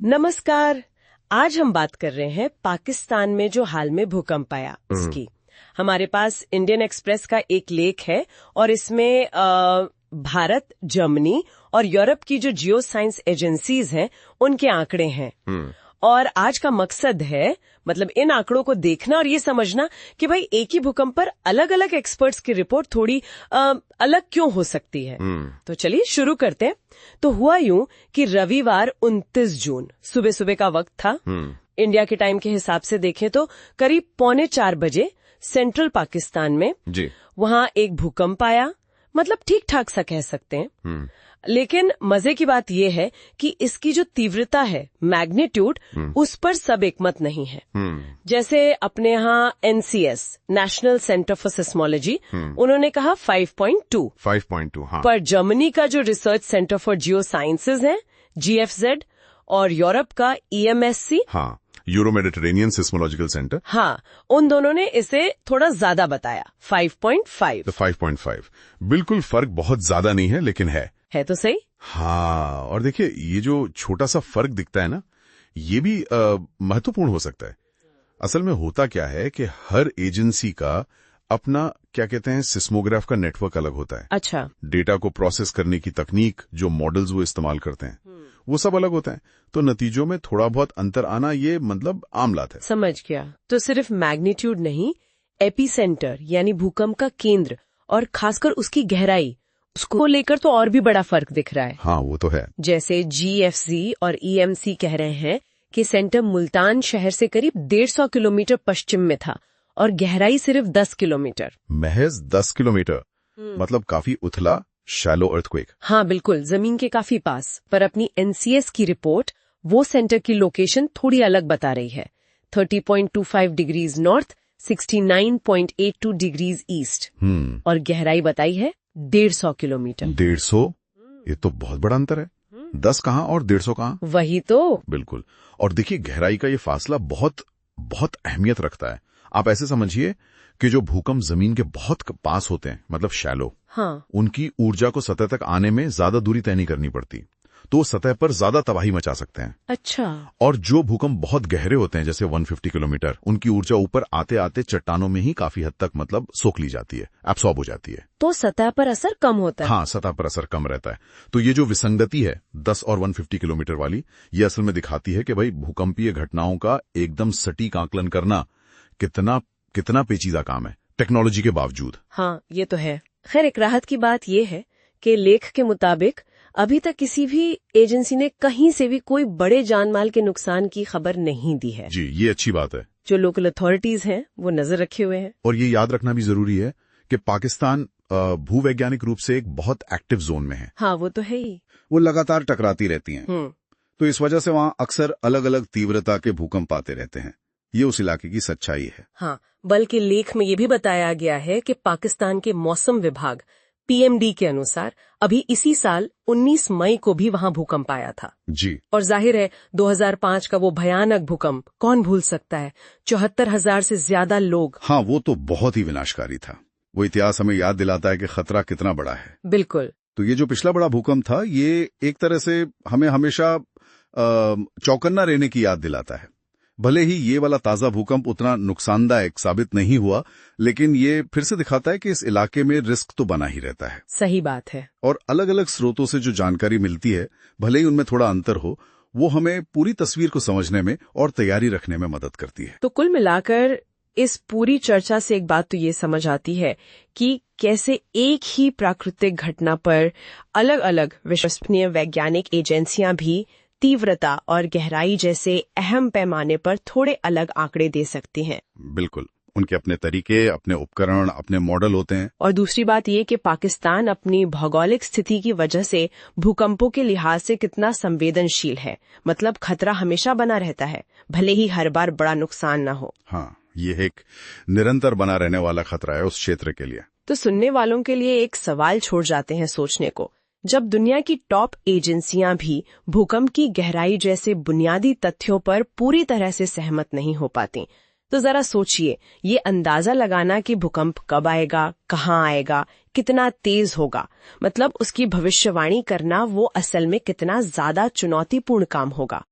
नमस्कार। आज हम बात कर रहे हैं पाकिस्तान में जो हाल में भूकंप आया उसकी। हमारे पास इंडियन एक्सप्रेस का एक लेख है और इसमें भारत, जर्मनी और यूरोप की जो जियो साइंस एजेंसीज हैं उनके आंकड़े हैं। और आज का मकसद है मतलब इन आंकड़ों को देखना और ये समझना कि भाई एक ही भूकंप पर अलग अलग एक्सपर्ट्स की रिपोर्ट थोड़ी अलग क्यों हो सकती है। तो चलिए शुरू करते हैं। तो हुआ यूं कि रविवार 29 जून सुबह सुबह का वक्त था। इंडिया के टाइम के हिसाब से देखें तो करीब 3:45 बजे सेंट्रल पाकिस्तान में वहां एक भूकंप आया। मतलब ठीक ठाक सा कह सकते हैं। लेकिन मजे की बात यह है कि इसकी जो तीव्रता है, मैग्नीट्यूड, उस पर सब एकमत नहीं है। जैसे अपने यहाँ NCS, national centre for seismology, उन्होंने कहा 5.2। हाँ। पर जर्मनी का जो research centre for Jio sciences है, GFZ, और यूरोप का EMSC, हाँ, यूरो मेडिटेरेनियन सिस्मोलॉजिकल सेंटर, हाँ, उन दोनों ने इसे थोड़ा ज्यादा बताया, 5.5। तो 5.5 बिल्कुल फर्क बहुत ज्यादा नहीं है, लेकिन है तो सही। हाँ, और देखिए ये जो छोटा सा फर्क दिखता है ना, ये भी महत्वपूर्ण हो सकता है। असल में होता क्या है कि हर एजेंसी का अपना क्या कहते हैं सिस्मोग्राफ का नेटवर्क अलग होता है। अच्छा। डेटा को प्रोसेस करने की तकनीक, जो मॉडल्स वो इस्तेमाल करते हैं, वो सब अलग होता है। तो नतीजों में थोड़ा बहुत अंतर आना ये मतलब आम बात है। समझ गया। तो सिर्फ मैग्नीट्यूड नहीं, एपिसेंटर यानी भूकंप का केंद्र और खासकर उसकी गहराई, उसको लेकर तो और भी बड़ा फर्क दिख रहा है। हाँ, वो तो है। जैसे GFZ और EMC कह रहे हैं कि सेंटर मुल्तान शहर से करीब 150 किलोमीटर पश्चिम में था और गहराई सिर्फ 10 किलोमीटर। महज 10 किलोमीटर, मतलब काफी उथला, शैलो अर्थक्वेक। हाँ बिल्कुल, जमीन के काफी पास। पर अपनी NCS की रिपोर्ट वो सेंटर की लोकेशन थोड़ी अलग बता रही है। 30.25 डिग्रीज नॉर्थ, 69.82 डिग्रीज ईस्ट, और गहराई बताई है 150 किलोमीटर। 150? ये तो बहुत बड़ा अंतर है। 10 कहाँ और 150 कहाँ? वही तो। बिल्कुल। और देखिए गहराई का ये फासला बहुत बहुत अहमियत रखता है। आप ऐसे समझिए कि जो भूकंप जमीन के बहुत पास होते हैं, मतलब शैलो, हाँ, उनकी ऊर्जा को सतह तक आने में ज्यादा दूरी तय नहीं करनी पड़ती, तो वो सतह पर ज्यादा तबाही मचा सकते हैं। अच्छा। और जो भूकंप बहुत गहरे होते हैं, जैसे 150 किलोमीटर, उनकी ऊर्जा ऊपर आते आते चट्टानों में ही काफी हद तक मतलब सोख ली जाती है, एब्सॉर्ब हो जाती है। तो सतह पर असर कम होता है। हाँ, सतह पर असर कम रहता है। तो ये जो विसंगति है 10 और 150 किलोमीटर वाली, ये असल में दिखाती है कि भाई भूकंपीय घटनाओं का एकदम सटीक आकलन करना कितना पेचीदा काम है, टेक्नोलॉजी के बावजूद। हाँ, ये तो है। खैर, एक राहत की बात ये है कि लेख के मुताबिक अभी तक किसी भी एजेंसी ने कहीं से भी कोई बड़े जानमाल के नुकसान की खबर नहीं दी है। जी, ये अच्छी बात है। जो लोकल अथॉरिटीज हैं वो नजर रखे हुए हैं। और ये याद रखना भी जरूरी है कि पाकिस्तान भूवैज्ञानिक रूप से एक बहुत एक्टिव जोन में है। हाँ, वो तो है ही। वो लगातार टकराती रहती हैं। तो इस वजह से वहाँ अक्सर अलग अलग तीव्रता के भूकंप आते रहते हैं। ये उस इलाके की सच्चाई है। हाँ, बल्कि लेख में ये भी बताया गया है कि पाकिस्तान के मौसम विभाग PMD के अनुसार अभी इसी साल 19 मई को भी वहां भूकंप आया था। जी। और जाहिर है 2005 का वो भयानक भूकंप कौन भूल सकता है। 74,000 से ज्यादा लोग। हाँ, वो तो बहुत ही विनाशकारी था। वो इतिहास हमें याद दिलाता है कि खतरा कितना बड़ा है। बिल्कुल। तो ये जो पिछला बड़ा भूकंप था, ये एक तरह से हमें हमेशा चौकन्ना रहने की याद दिलाता है। भले ही ये वाला ताजा भूकंप उतना नुकसानदायक साबित नहीं हुआ, लेकिन ये फिर से दिखाता है कि इस इलाके में रिस्क तो बना ही रहता है। सही बात है। और अलग अलग स्रोतों से जो जानकारी मिलती है, भले ही उनमें थोड़ा अंतर हो, वो हमें पूरी तस्वीर को समझने में और तैयारी रखने में मदद करती है। तो कुल मिलाकर इस पूरी चर्चा से एक बात तो ये समझ आती है कि कैसे एक ही प्राकृतिक घटना पर अलग अलग विश्वसनीय वैज्ञानिक एजेंसियां भी तीव्रता और गहराई जैसे अहम पैमाने पर थोड़े अलग आंकड़े दे सकती हैं। बिल्कुल, उनके अपने तरीके, अपने उपकरण, अपने मॉडल होते हैं। और दूसरी बात ये कि पाकिस्तान अपनी भौगोलिक स्थिति की वजह से भूकंपों के लिहाज से कितना संवेदनशील है। मतलब खतरा हमेशा बना रहता है, भले ही हर बार बड़ा नुकसान न हो। हाँ, ये एक निरंतर बना रहने वाला खतरा है उस क्षेत्र के लिए। तो सुनने वालों के लिए एक सवाल छोड़ जाते हैं सोचने को। जब दुनिया की टॉप एजेंसियां भी भूकंप की गहराई जैसे बुनियादी तथ्यों पर पूरी तरह से सहमत नहीं हो पाती, तो जरा सोचिए, ये अंदाजा लगाना कि भूकंप कब आएगा, कहाँ आएगा, कितना तेज होगा, मतलब उसकी भविष्यवाणी करना वो असल में कितना ज्यादा चुनौतीपूर्ण काम होगा।